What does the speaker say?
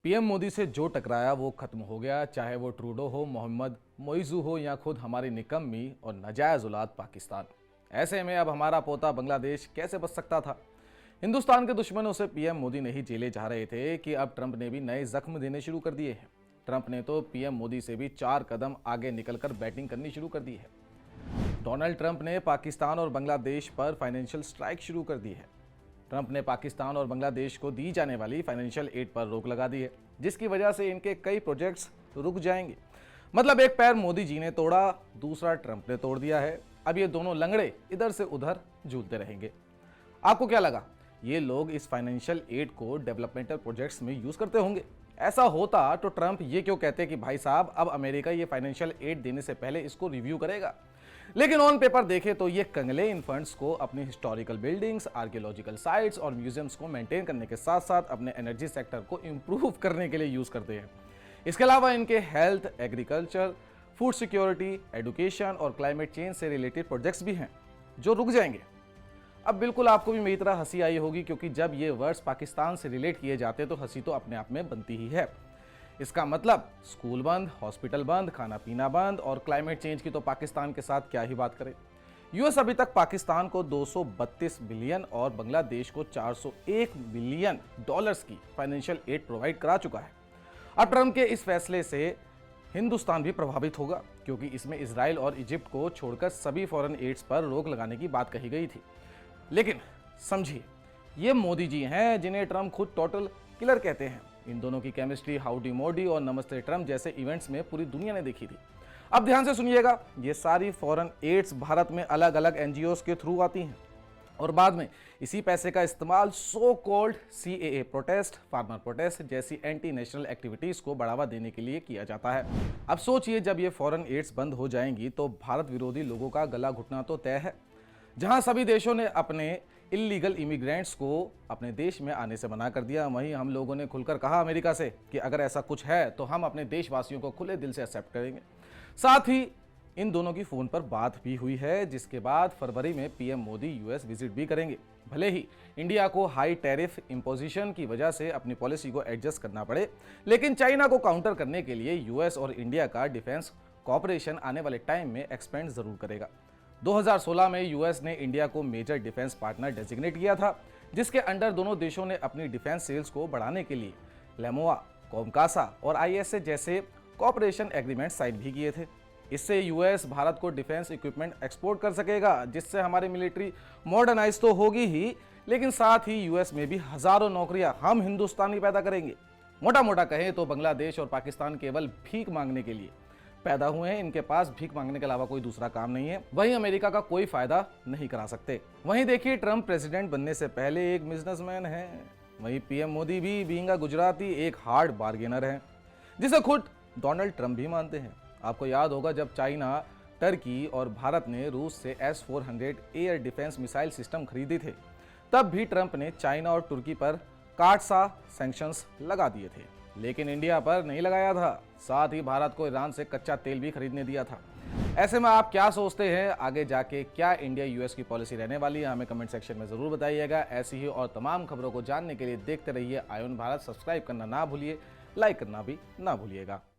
PM Modi से जो टकराया वो खत्म हो गया, चाहे वो ट्रूडो हो, मोहम्मद मोइजू हो या खुद हमारी निकम्मी और नाजायज औलाद पाकिस्तान। ऐसे में अब हमारा पोता बांग्लादेश कैसे बच सकता था। हिंदुस्तान के दुश्मनों से पीएम मोदी नहीं झेले जा रहे थे कि अब ट्रंप ने भी नए जख्म देने शुरू कर दिए हैं। ट्रंप ने तो पीएम मोदी से भी 4 कदम आगे निकलकर बैटिंग करनी शुरू कर दी है। डोनाल्ड ट्रंप ने पाकिस्तान और बांग्लादेश पर फाइनेंशियल स्ट्राइक शुरू कर दी है। ट्रंप ने पाकिस्तान और बांग्लादेश को दी जाने वाली फाइनेंशियल एड पर रोक लगा दी है, जिसकी वजह से इनके कई प्रोजेक्ट्स रुक जाएंगे। मतलब एक पैर मोदी जी ने तोड़ा, दूसरा ट्रंप ने तोड़ दिया है। अब ये दोनों लंगड़े इधर से उधर झूलते रहेंगे। आपको क्या लगा, ये लोग इस फाइनेंशियल एड को डेवलपमेंटल प्रोजेक्ट्स में यूज करते होंगे? ऐसा होता तो ट्रंप ये क्यों कहते कि भाई साहब, अब अमेरिका ये फाइनेंशियल एड देने से पहले इसको रिव्यू करेगा। लेकिन ऑन पेपर देखें तो ये कंगले इन फंड्स को अपनी हिस्टोरिकल बिल्डिंग्स, आर्कियोलॉजिकल साइट्स और म्यूजियम्स को मेंटेन करने के साथ साथ अपने एनर्जी सेक्टर को इंप्रूव करने के लिए यूज करते हैं। इसके अलावा इनके health, agriculture, food security, education और क्लाइमेट चेंज से रिलेटेड प्रोजेक्ट्स भी हैं जो रुक जाएंगे। अब बिल्कुल आपको भी मेरी तरह हंसी आई होगी, क्योंकि जब ये वर्ड्स पाकिस्तान से रिलेट किए जाते तो हंसी तो अपने आप में बनती ही है। इसका मतलब स्कूल बंद, हॉस्पिटल बंद, खाना पीना बंद और क्लाइमेट चेंज की तो पाकिस्तान के साथ क्या ही बात करें। यूएस अभी तक पाकिस्तान को 232 बिलियन और बांग्लादेश को 401 बिलियन डॉलर्स की फाइनेंशियल एड प्रोवाइड करा चुका है। अब ट्रंप के इस फैसले से हिंदुस्तान भी प्रभावित होगा, क्योंकि इसमें इजराइल और इजिप्ट को छोड़कर सभी फॉरेन एड्स पर रोक लगाने की बात कही गई थी। लेकिन समझिए, ये मोदी जी हैं जिन्हें ट्रंप खुद टोटल किलर कहते हैं। इन दोनों की केमिस्ट्री हाउडी मोदी और नमस्ते ट्रंप जैसे इवेंट्स में पूरी दुनिया ने देखी थी। अब ध्यान से सुनिएगा, ये सारी फॉरेन एड्स भारत में अलग अलग एनजीओस के थ्रू आती हैं और बाद में इसी पैसे का इस्तेमाल so called CAA protest, farmer protest जैसी एंटी नेशनल एक्टिविटीज को बढ़ावा देने के लिए किया जाता है। अब सोचिए, जब ये फॉरेन एड्स बंद हो जाएंगी तो भारत विरोधी लोगों का गला घुटना तो तय है। जहां सभी देशों ने अपने इलीगल इमिग्रेंट्स को अपने देश में आने से मना कर दिया, वहीं हम लोगों ने खुलकर कहा अमेरिका से कि अगर ऐसा कुछ है तो हम अपने देशवासियों को खुले दिल से एक्सेप्ट करेंगे। साथ ही इन दोनों की फोन पर बात भी हुई है, जिसके बाद फरवरी में पीएम मोदी यूएस विजिट भी करेंगे। भले ही इंडिया को हाई टैरिफ इंपोजिशन की वजह से अपनी पॉलिसी को एडजस्ट करना पड़े, लेकिन चाइना को काउंटर करने के लिए यूएस और इंडिया का डिफेंस कॉपरेशन आने वाले टाइम में एक्सपेंड जरूर करेगा। 2016 में यूएस ने इंडिया को मेजर डिफेंस पार्टनर डेजिग्नेट किया था, जिसके अंडर दोनों देशों ने अपनी डिफेंस सेल्स को बढ़ाने के लिए लेमोआ, कोमकासा और आईएसए जैसे कॉपरेशन एग्रीमेंट साइन भी किए थे। इससे यूएस भारत को डिफेंस इक्विपमेंट एक्सपोर्ट कर सकेगा, जिससे हमारी मिलिट्री मॉडर्नाइज तो होगी ही, लेकिन साथ ही यूएस में भी हजारों नौकरियां हम हिंदुस्तानी पैदा करेंगे। मोटा मोटा कहें तो बांग्लादेश और पाकिस्तान केवल भीख मांगने के लिए पैदा हुए हैं। इनके पास भीख मांगने के अलावा कोई दूसरा काम नहीं है। वहीं अमेरिका का कोई फायदा नहीं करा सकते। वहीं देखिए, ट्रंप प्रेसिडेंट बनने से पहले एक बिजनेसमैन है। वहीं पीएम मोदी भी बीइंग अ गुजराती एक हार्ड बार्गेनर है, जिसे खुद डोनाल्ड ट्रंप भी मानते हैं। आपको याद होगा, जब चाइना, टर्की और भारत ने रूस से S-400 air defence missile system खरीदे थे, तब भी ट्रंप ने चाइना और तुर्की पर काटसा सैंक्शंस लगा दिए थे, लेकिन इंडिया पर नहीं लगाया था। साथ ही भारत को ईरान से कच्चा तेल भी खरीदने दिया था। ऐसे में आप क्या सोचते हैं, आगे जाके क्या इंडिया यूएस की पॉलिसी रहने वाली है? हमें कमेंट सेक्शन में जरूर बताइएगा। ऐसी ही और तमाम खबरों को जानने के लिए देखते रहिए आयोन भारत। सब्सक्राइब करना ना भूलिए, लाइक करना भी ना भूलिएगा।